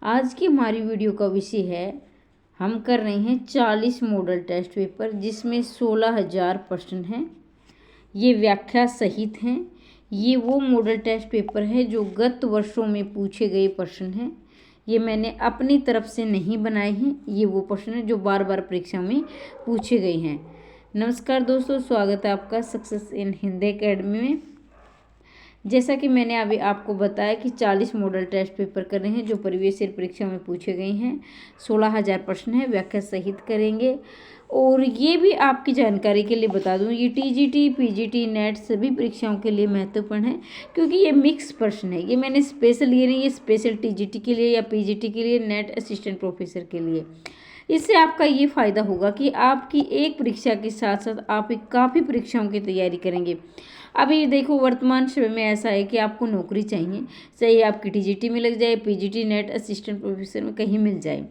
आज की हमारी वीडियो का विषय है, हम कर रहे हैं 40 मॉडल टेस्ट पेपर जिसमें 16,000 प्रश्न हैं। ये व्याख्या सहित हैं। ये वो मॉडल टेस्ट पेपर है जो गत वर्षों में पूछे गए प्रश्न हैं। ये मैंने अपनी तरफ से नहीं बनाए हैं। ये वो प्रश्न हैं जो बार बार परीक्षा में पूछे गए हैं। नमस्कार दोस्तों, स्वागत है आपका सक्सेस इन हिंदी अकेडमी में। जैसा कि मैंने अभी आपको बताया कि 40 मॉडल टेस्ट पेपर कर रहे हैं जो प्रीवियस ईयर परीक्षा में पूछे गए हैं। 16,000 प्रश्न है, व्याख्या सहित करेंगे। और ये भी आपकी जानकारी के लिए बता दूं, ये टीजीटी, पीजीटी, नेट सभी परीक्षाओं के लिए महत्वपूर्ण है क्योंकि ये मिक्स प्रश्न है। ये मैंने स्पेशल ये नहीं, ये स्पेशल टीजीटी के लिए या पीजीटी के लिए, नेट असिस्टेंट प्रोफेसर के लिए। इससे आपका ये फ़ायदा होगा कि आपकी एक परीक्षा के साथ साथ आप काफ़ी परीक्षाओं की तैयारी करेंगे। अभी देखो, वर्तमान समय में ऐसा है कि आपको नौकरी चाहिए, चाहे आपकी टीजीटी में लग जाए, पीजीटी, नेट असिस्टेंट प्रोफेसर में कहीं मिल जाए,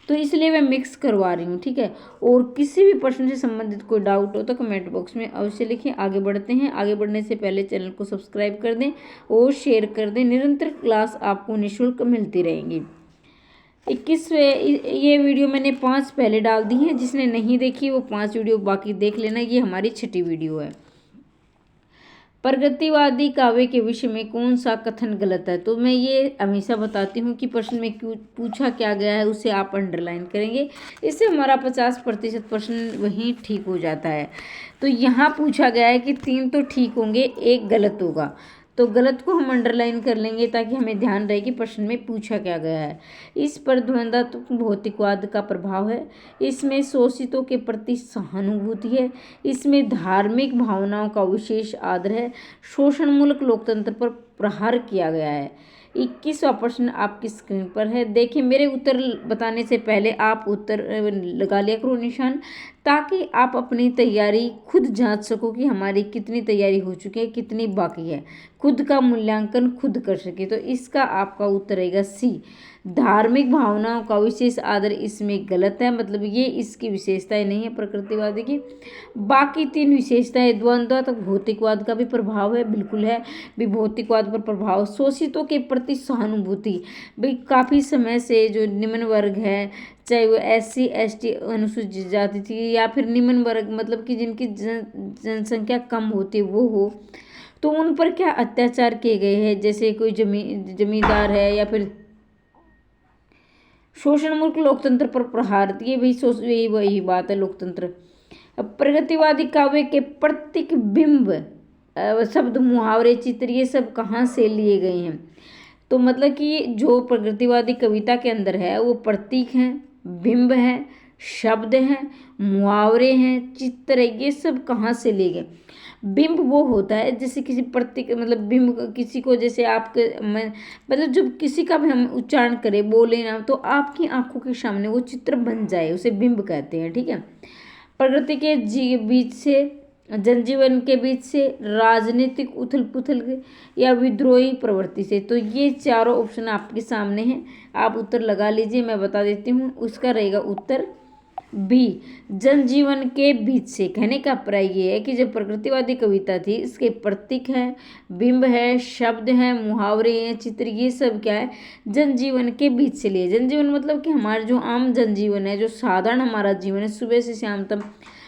तो इसलिए मैं मिक्स करवा रही हूँ, ठीक है। और किसी भी प्रश्न से संबंधित कोई डाउट हो तो कमेंट बॉक्स में अवश्य लिखें। आगे बढ़ते हैं। आगे बढ़ने से पहले चैनल को सब्सक्राइब कर दें और शेयर कर दें। निरंतर क्लास आपको निःशुल्क मिलती रहेंगी। 21वें ये वीडियो मैंने 5 पहले डाल दी हैं, जिसने नहीं देखी वो 5 वीडियो बाकी देख लेना। ये हमारी 6ठी वीडियो है। प्रगतिवादी काव्य के विषय में कौन सा कथन गलत है? तो मैं ये हमेशा बताती हूँ कि प्रश्न में क्यों पूछा क्या गया है उसे आप अंडरलाइन करेंगे। इससे हमारा 50% प्रश्न वहीं ठीक हो जाता है। तो यहाँ पूछा गया है कि 3 तो ठीक होंगे, 1 गलत होगा। तो गलत को हम अंडरलाइन कर लेंगे ताकि हमें ध्यान रहे कि प्रश्न में पूछा क्या गया है। इस पर द्वंद्वात्मक भौतिकवाद का प्रभाव है। इसमें शोषितों के प्रति सहानुभूति है। इसमें धार्मिक भावनाओं का विशेष आदर है। शोषणमूलक लोकतंत्र पर प्रहार किया गया है। 21वां प्रश्न आपकी स्क्रीन पर है। देखिए, मेरे उत्तर बताने से पहले आप उत्तर लगा लिया करो निशान, ताकि आप अपनी तैयारी खुद जांच सको कि हमारी कितनी तैयारी हो चुकी है, कितनी बाकी है। खुद का मूल्यांकन खुद कर सके। तो इसका आपका उत्तर रहेगा सी। धार्मिक भावनाओं का विशेष आदर इसमें गलत है, मतलब ये इसकी विशेषताएं नहीं है प्रकृतिवादी की। बाकी 3 विशेषताएं, द्वंद्वात्मक भौतिकवाद का भी प्रभाव है, बिल्कुल है भी भौतिकवाद पर प्रभाव। शोषितों के प्रति सहानुभूति, भाई काफ़ी समय से जो निम्न वर्ग है, चाहे वो SC ST अनुसूचित जाति थी या फिर निम्न वर्ग, मतलब कि जिनकी जनसंख्या कम होती है वो हो, तो उन पर क्या अत्याचार किए गए हैं। जैसे कोई जमींदार है या फिर शोषणमूलक लोकतंत्र पर प्रहार, ये भी वही बात है, लोकतंत्र। प्रगतिवादी काव्य के प्रतीक, बिंब, शब्द, मुहावरे, चित्र, ये सब कहाँ से लिए गए हैं? तो मतलब कि जो प्रगतिवादी कविता के अंदर है वो प्रतीक हैं, बिंब हैं, शब्द हैं, मुहावरे हैं, चित्र है, ये सब कहाँ से लिए गए? बिंब वो होता है जैसे किसी प्रतीक, मतलब बिंब किसी को, जैसे आपके मतलब जब किसी का भी हम उच्चारण करें, बोले ना, तो आपकी आंखों के सामने वो चित्र बन जाए, उसे बिंब कहते हैं, ठीक है। प्रकृति के बीच से, जनजीवन के बीच से, राजनीतिक उथल पुथल या विद्रोही प्रवृत्ति से। तो ये चारों ऑप्शन आपके सामने हैं, आप उत्तर लगा लीजिए। मैं बता देती हूँ, उसका रहेगा उत्तर बी, जनजीवन के बीच से। कहने का अभिप्राय ये है कि जो प्रकृतिवादी कविता थी, इसके प्रतीक है, बिंब है, शब्द है, मुहावरे हैं, चित्र, ये सब क्या है? जनजीवन के बीच से लिए। जनजीवन मतलब कि हमारा जो आम जनजीवन है, जो साधारण हमारा जीवन है, सुबह से शाम तक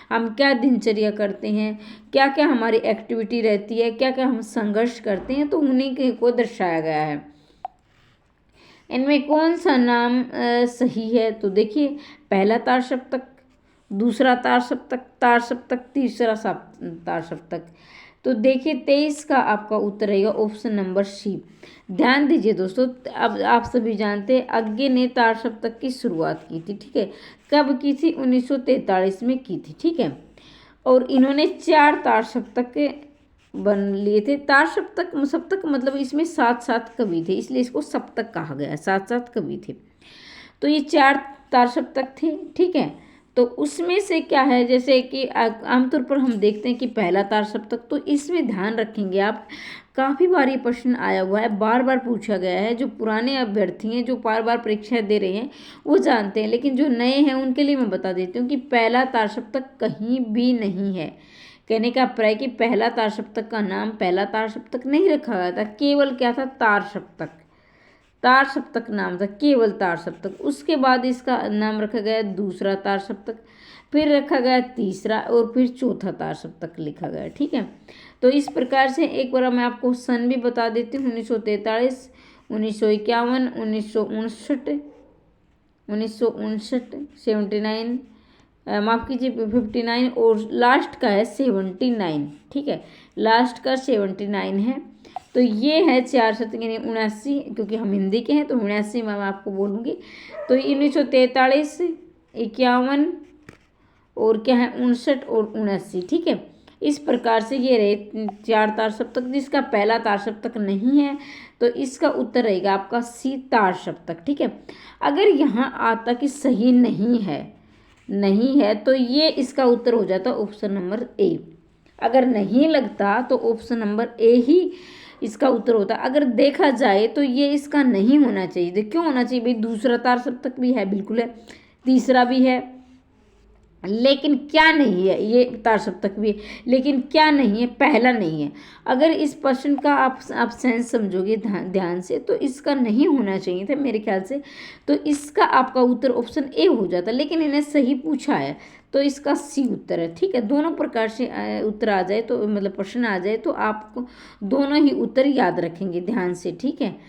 हम क्या दिनचर्या करते हैं, क्या क्या हमारी एक्टिविटी रहती है, क्या क्या हम संघर्ष करते हैं, तो उन्हीं को दर्शाया गया है। इनमें कौन सा नाम सही है? तो देखिए, पहला तार सप्तक, दूसरा तार सप्तक, तीसरा तार सप्तक। तो देखिए 23 का आपका उत्तर रहेगा ऑप्शन नंबर सी। ध्यान दीजिए दोस्तों, अब आप सभी जानते हैं अज्ञे ने तार सप्तक की शुरुआत की थी, ठीक है। कब की थी? 1943 में की थी, ठीक है। और इन्होंने 4 तार सप्तक बन लिए थे। तार सप्तक मतलब इसमें 7-7 कवि थे, इसलिए इसको सप्तक कहा गया, 7-7 कवि थे। तो ये 4 तार सप्तक थे, ठीक है। तो उसमें से क्या है, जैसे कि आमतौर पर हम देखते हैं कि पहला तार सप्तक, तो इसमें ध्यान रखेंगे आप, काफ़ी बार ये प्रश्न आया हुआ है, बार बार पूछा गया है। जो पुराने अभ्यर्थी हैं, जो बार बार परीक्षा दे रहे हैं, वो जानते हैं, लेकिन जो नए हैं उनके लिए मैं बता देती हूँ कि पहला तार सप्तक कहीं भी नहीं है। कहने का अभिप्राय कि पहला तार सप्तक का नाम पहला तार सप्तक नहीं रखा गया था, केवल क्या था, तार सप्तक, तार सप्तक नाम था, केवल तार सप्तक। उसके बाद इसका नाम रखा गया दूसरा तार सप्तक, फिर रखा गया तीसरा और फिर चौथा तार सप्तक लिखा गया। ठीक है, तो इस प्रकार से एक बार मैं आपको सन भी बता देती हूँ, 1943, 1951, 1959, 79, माफ़ कीजिए 59 और लास्ट का है 79। ठीक है, लास्ट का 79 है। तो ये है चार शतक यानी 79, क्योंकि हम हिंदी के हैं तो 79 मैं आपको बोलूँगी। तो 1943, 51 और क्या है 59 और 79। ठीक है, इस प्रकार से ये रहे चार तार सप्तक, जिसका पहला तार सप्तक नहीं है तो इसका उत्तर रहेगा आपका सी, तार सप्तक। ठीक है, अगर यहाँ आता कि सही नहीं है तो ये इसका उत्तर हो जाता ऑप्शन नंबर ए। अगर नहीं लगता तो ऑप्शन नंबर ए ही इसका उत्तर होता। अगर देखा जाए तो ये इसका नहीं होना चाहिए। क्यों होना चाहिए भाई, दूसरा तार सप्तक भी है, बिल्कुल है, तीसरा भी है, लेकिन क्या नहीं है, ये तार सप्तक भी है, लेकिन क्या नहीं है, पहला नहीं है। अगर इस प्रश्न का आप सेंस समझोगे ध्यान से तो इसका नहीं होना चाहिए था मेरे ख्याल से, तो इसका आपका उत्तर ऑप्शन ए हो जाता, लेकिन इन्हें सही पूछा है तो इसका सी उत्तर है। ठीक है, दोनों प्रकार से उत्तर आ जाए तो मतलब प्रश्न आ जाए तो आपको दोनों ही उत्तर याद रखेंगे ध्यान से। ठीक है,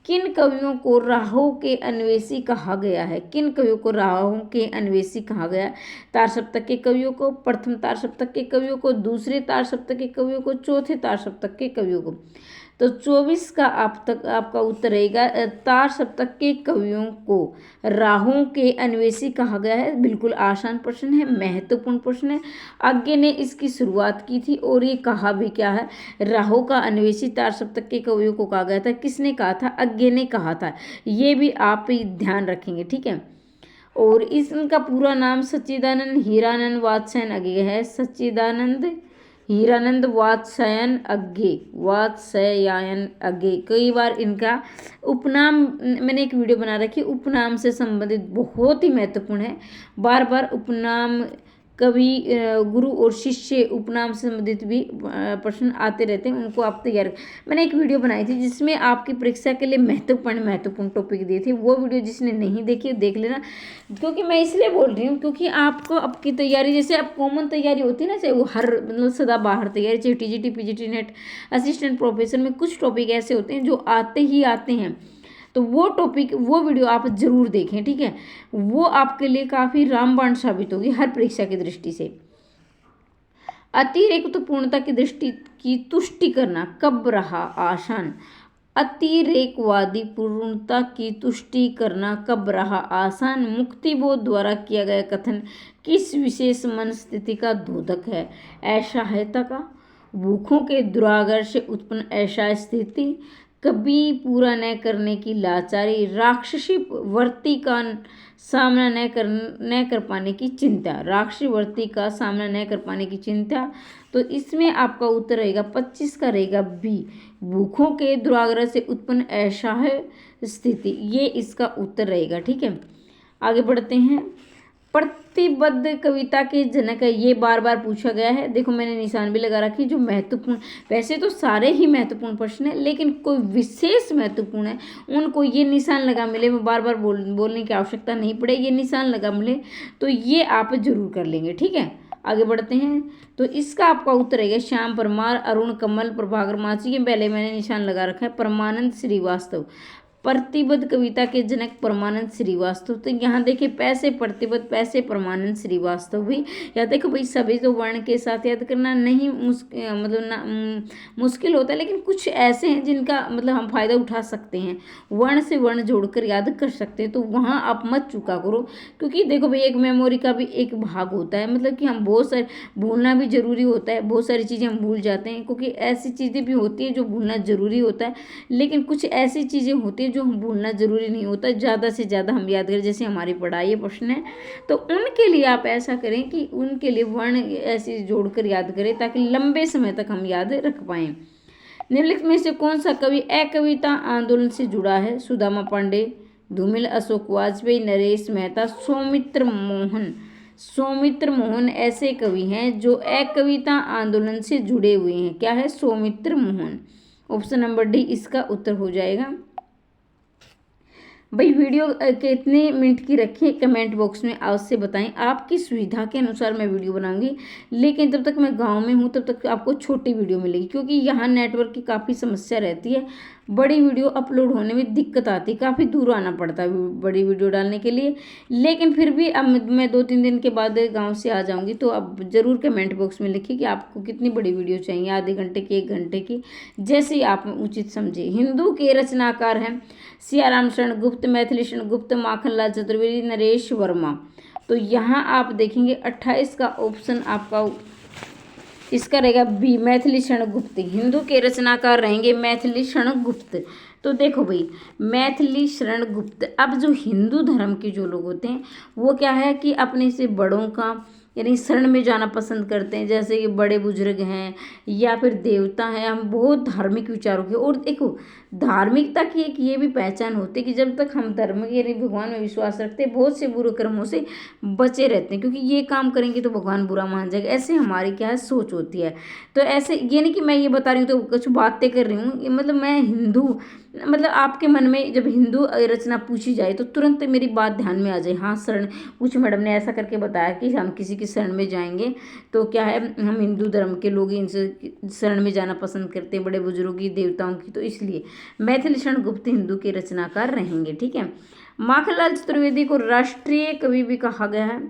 किन कवियों को राहों के अन्वेषी कहा गया है, किन कवियों को राहों के अन्वेषी कहा गया, तार सप्तक के कवियों को, प्रथम तार सप्तक के कवियों को, दूसरे तार सप्तक के कवियों को, चौथे तार सप्तक के कवियों को। तो 24 का आपका उत्तर रहेगा तार सप्तक के कवियों को राहों के अन्वेषी कहा गया है। बिल्कुल आसान प्रश्न है, महत्वपूर्ण प्रश्न है। आगे ने इसकी शुरुआत की थी और ये कहा भी क्या है, राहों का अन्वेषी तार सप्तक के कवियों को कहा गया था। किसने कहा था, आगे ने कहा था, ये भी आप ही ध्यान रखेंगे। ठीक है, और इनका पूरा नाम सच्चिदानंद हीरानंद वात्स्यायन अज्ञे है, सच्चिदानंद हीरानंद वात्स्यायन अज्ञे। कई बार इनका उपनाम मैंने एक वीडियो बना रखी, उपनाम से संबंधित बहुत ही महत्वपूर्ण है। बार बार उपनाम, कवि, गुरु और शिष्य उपनाम से संबंधित भी प्रश्न आते रहते हैं, उनको आप तैयार। मैंने एक वीडियो बनाई थी जिसमें आपकी परीक्षा के लिए महत्वपूर्ण टॉपिक दिए थे, वो वीडियो जिसने नहीं देखी देख लेना। क्योंकि मैं इसलिए बोल रही हूँ क्योंकि आपको आपकी तैयारी, जैसे अब कॉमन तैयारी होती है ना, चाहे वो हर मतलब सदा बाहर तैयारी, चाहे TGT PGT net assistant professor में कुछ टॉपिक ऐसे होते हैं जो आते ही आते हैं, तो वो टॉपिक, वो वीडियो आप जरूर देखें। ठीक है, वो आपके लिए काफ़ी रामबाण साबित होगी हर परीक्षा की दृष्टि से। अतिरेक तो पूर्णता की दृष्टि की तुष्टि करना कब रहा आसान, अतिरेकवादी पूर्णता की तुष्टि करना कब रहा आसान, मुक्तिबोध द्वारा किया गया कथन किस विशेष मन स्थिति का द्योतक है, असहायता का, भूखों के दुरागर से उत्पन्न ऐसा स्थिति, कभी पूरा न करने की लाचारी, राक्षसी वर्ती का सामना न कर पाने की चिंता, राक्षसी वर्ती का सामना न कर पाने की चिंता। तो इसमें आपका उत्तर रहेगा 25 का रहेगा बी, भूखों के दुराग्रह से उत्पन्न असहाय स्थिति, ये इसका उत्तर रहेगा। ठीक है, आगे बढ़ते हैं। प्रतिबद्ध कविता के जनक है, ये बार बार पूछा गया है, देखो मैंने निशान भी लगा रखी। जो महत्वपूर्ण, वैसे तो सारे ही महत्वपूर्ण प्रश्न है, लेकिन कोई विशेष महत्वपूर्ण है उनको ये निशान लगा मिले, मैं बार बार बोलने की आवश्यकता नहीं पड़े, ये निशान लगा मिले तो ये आप जरूर कर लेंगे। ठीक है, आगे बढ़ते हैं। तो इसका आपका उत्तर रहेगा श्याम परमार, अरुण कमल, प्रभाकर माची, ये पहले मैंने निशान लगा रखा है। परमानंद श्रीवास्तव, प्रतिबद्ध कविता के जनक परमानंद श्रीवास्तव। तो यहाँ देखिए पैसे प्रतिबद्ध, पैसे परमानंद श्रीवास्तव भी। या देखो भाई सभी तो वर्ण के साथ याद करना नहीं मुश्किल होता है, लेकिन कुछ ऐसे हैं जिनका मतलब हम फायदा उठा सकते हैं, वर्ण से वर्ण जोड़कर याद कर सकते हैं, तो वहाँ आप मत चूका करो। क्योंकि देखो भाई एक मेमोरी का भी एक भाग होता है, मतलब कि हम बहुत सारे भूलना भी जरूरी होता है, बहुत सारी चीज़ें हम भूल जाते हैं, क्योंकि ऐसी चीज़ें भी होती हैं जो भूलना जरूरी होता है, लेकिन कुछ ऐसी चीज़ें होती हैं जो हम भूलना जरूरी नहीं होता, ज़्यादा से ज़्यादा हम याद करें। जैसे हमारी पढ़ाई प्रश्न है तो उनके लिए आप ऐसा करें कि उनके लिए वर्ण ऐसे जोड़कर याद करें ताकि लंबे समय तक हम याद रख पाएं। निम्नलिखित में से कौन सा कवि अकविता आंदोलन से जुड़ा है, सुदामा पांडे, धूमिल, अशोक वाजपेयी, नरेश मेहता, सौमित्र मोहन सौमित्र मोहन ऐसे कवि हैं जो अकविता आंदोलन से जुड़े हुए हैं। क्या है? Soumitra Mohan. Option number D इसका उत्तर हो जाएगा। भाई वीडियो कितने मिनट की रखें कमेंट बॉक्स में अवश्य बताएं। आपकी सुविधा के अनुसार मैं वीडियो बनाऊंगी, लेकिन जब तक मैं गांव में हूं तब तक आपको छोटी वीडियो मिलेगी, क्योंकि यहाँ नेटवर्क की काफ़ी समस्या रहती है। बड़ी वीडियो अपलोड होने में दिक्कत आती है, काफ़ी दूर आना पड़ता है बड़ी वीडियो डालने के लिए। लेकिन फिर भी अब मैं 2-3 दिन के बाद गाँव से आ जाऊँगी, तो अब ज़रूर कमेंट बॉक्स में लिखिए कि आपको कितनी बड़ी वीडियो चाहिए, आधे घंटे की, 1 घंटे की, जैसे आप उचित समझे। हिंदू के रचनाकार हैं सियाराम शरण गुप्त, मैथिली शरण गुप्त, माखनलाल चतुर्वेदी, नरेश वर्मा। तो यहाँ आप देखेंगे 28 का ऑप्शन आपका इसका रहेगा बी, मैथिली शरण गुप्त। हिंदू के रचनाकार रहेंगे मैथिली शरण गुप्त। तो देखो भाई, मैथिली शरण गुप्त, अब जो हिंदू धर्म के जो लोग होते हैं वो क्या है कि अपने से बड़ों का यानी शरण में जाना पसंद करते हैं, जैसे कि बड़े बुजुर्ग हैं या फिर देवता हैं। हम बहुत धार्मिक विचारों के, और देखो धार्मिकता की एक ये भी पहचान होती है कि जब तक हम धर्म यानी भगवान में विश्वास रखते हैं, बहुत से बुरे कर्मों से बचे रहते हैं, क्योंकि ये काम करेंगे तो भगवान बुरा मान जाएगा, ऐसे हमारी क्या है सोच होती है। तो ऐसे ये नहीं कि मैं ये बता रही हूँ तो कुछ बातें कर रही हूँ, मतलब मैं हिंदू, मतलब आपके मन में जब हिंदू रचना पूछी जाए तो तुरंत मेरी बात ध्यान में आ जाए। हाँ शरण, कुछ मैडम ने ऐसा करके बताया कि हम किसी की शरण में जाएंगे तो क्या है, हम हिंदू धर्म के लोग इनसे शरण में जाना पसंद करते हैं, बड़े बुजुर्गों की, देवताओं की, तो इसलिए मैथिली शरण गुप्त हिंदू के रचनाकार रहेंगे। ठीक है। माखनलाल चतुर्वेदी को राष्ट्रीय कवि भी कहा गया है।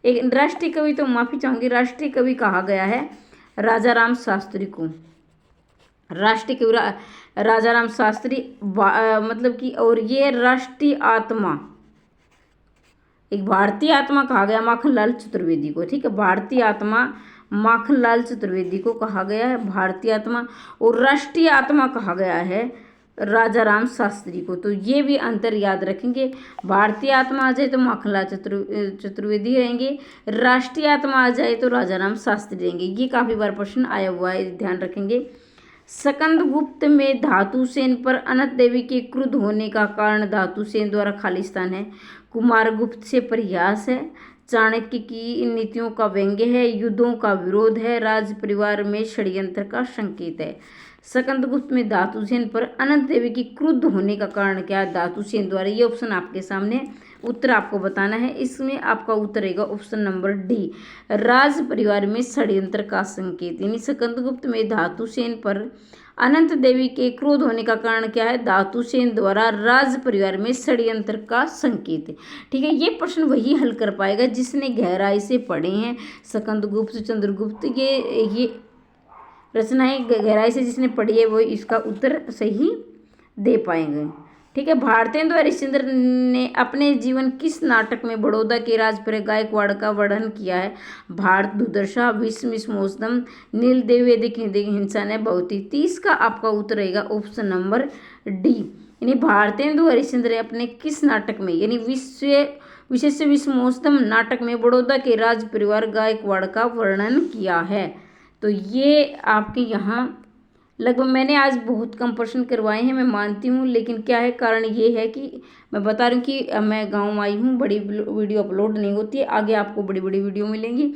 एक राष्ट्रीय कवि, तो माफी चाहूंगी, राष्ट्रीय कवि कहा गया है राजाराम शास्त्री को। राष्ट्रीय कवि राजाराम शास्त्री, मतलब कि, और ये राष्ट्रीय आत्मा, एक भारतीय आत्मा कहा गया माखनलाल चतुर्वेदी को। ठीक है, भारतीय आत्मा माखनलाल चतुर्वेदी को कहा गया है भारतीय आत्मा, और राष्ट्रीय आत्मा कहा गया है राजाराम शास्त्री को। तो ये भी अंतर याद रखेंगे। भारतीय आत्मा आ जाए तो माखनलाल चतुर्वेदी रहेंगे, राष्ट्रीय आत्मा आ जाए तो राजाराम शास्त्री रहेंगे। ये काफ़ी बार प्रश्न आया हुआ है, ध्यान रखेंगे। स्कंदगुप्त में धातुसेन पर अनंत देवी के क्रुद्ध होने का कारण धातुसेन द्वारा खालिस्तान है, कुमारगुप्त से परिहास है, चाणक्य की नीतियों का व्यंग्य है, युद्धों का विरोध है, राज परिवार में षड्यंत्र का संकेत है। स्कंदगुप्त में धातुसेन पर अनंत देवी की क्रुद्ध होने का कारण क्या है? धातुसेन द्वारा। ये ऑप्शन आपके सामने, उत्तर आपको बताना है। इसमें आपका उत्तर रहेगा ऑप्शन नंबर डी, राज परिवार में षड्यंत्र का संकेत। यानी स्कंदगुप्त में धातुसेन पर अनंत देवी के क्रोध होने का कारण क्या है? धातुसेन द्वारा राज परिवार में षड्यंत्र का संकेत है। ठीक है, ये प्रश्न वही हल कर पाएगा जिसने गहराई से पढ़े हैं स्कंदगुप्त, चंद्रगुप्त, ये रचनाएं गहराई से जिसने पढ़ी है वो इसका उत्तर सही दे पाएंगे। ठीक है, भारतेंदु हरिश्चंद्र ने अपने जीवन किस नाटक में बड़ौदा के राजपुर गायकवाड़ का वर्णन किया है? भारत दुर्दशा, विष मौसम, नीलदेव वेदिक हिंसा ने बहुती। 30 का आपका उत्तर रहेगा ऑप्शन नंबर डी। यानी भारतेंदु हरिश्चंद्र ने अपने किस नाटक में, यानी विशेष विषमोत्तम नाटक में बड़ौदा के राज परिवार गायकवाड़ का वर्णन किया है। तो ये आपके यहाँ लगभग मैंने आज बहुत कम प्रश्न करवाए हैं, मैं मानती हूँ, लेकिन क्या है कारण ये है कि मैं बता रही हूँ कि मैं गांव आई हूँ, बड़ी वीडियो अपलोड नहीं होती है। आगे आपको बड़ी बड़ी वीडियो मिलेंगी,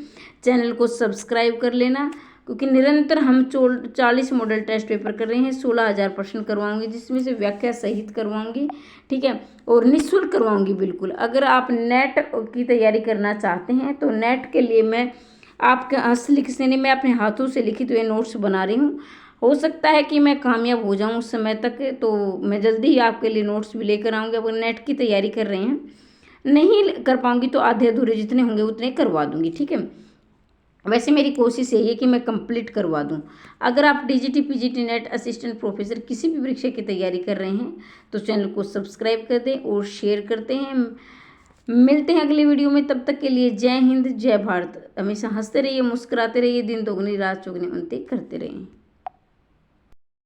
चैनल को सब्सक्राइब कर लेना, क्योंकि निरंतर हम 40 मॉडल टेस्ट पेपर कर रहे हैं। 16,000 प्रश्न करवाऊंगी, जिसमें से व्याख्या सहित करवाऊंगी। ठीक है, और निःशुल्क करवाऊंगी बिल्कुल। अगर आप नेट की तैयारी करना चाहते हैं तो नेट के लिए मैं आपके हस्तलिखित से नहीं, मैं अपने हाथों से लिखित हुए नोट्स बना रही हूँ। हो सकता है कि मैं कामयाब हो जाऊँ उस समय तक, तो मैं जल्दी ही आपके लिए नोट्स भी लेकर आऊँगी। अगर नेट की तैयारी कर रहे हैं, नहीं कर पाऊँगी तो आधे अधूरे जितने होंगे उतने करवा दूँगी। ठीक है, वैसे मेरी कोशिश यही है कि मैं कंप्लीट करवा दूं। अगर आप DGT PGT net assistant professor किसी भी परीक्षा की तैयारी कर रहे हैं तो चैनल को सब्सक्राइब कर दें और शेयर करते हैं। मिलते हैं अगली वीडियो में, तब तक के लिए जय हिंद, जय भारत। हमेशा हंसते रहिए, मुस्कुराते रहिए, दिन दोगुनी रात चौगुनी उन्नति करते रहिए।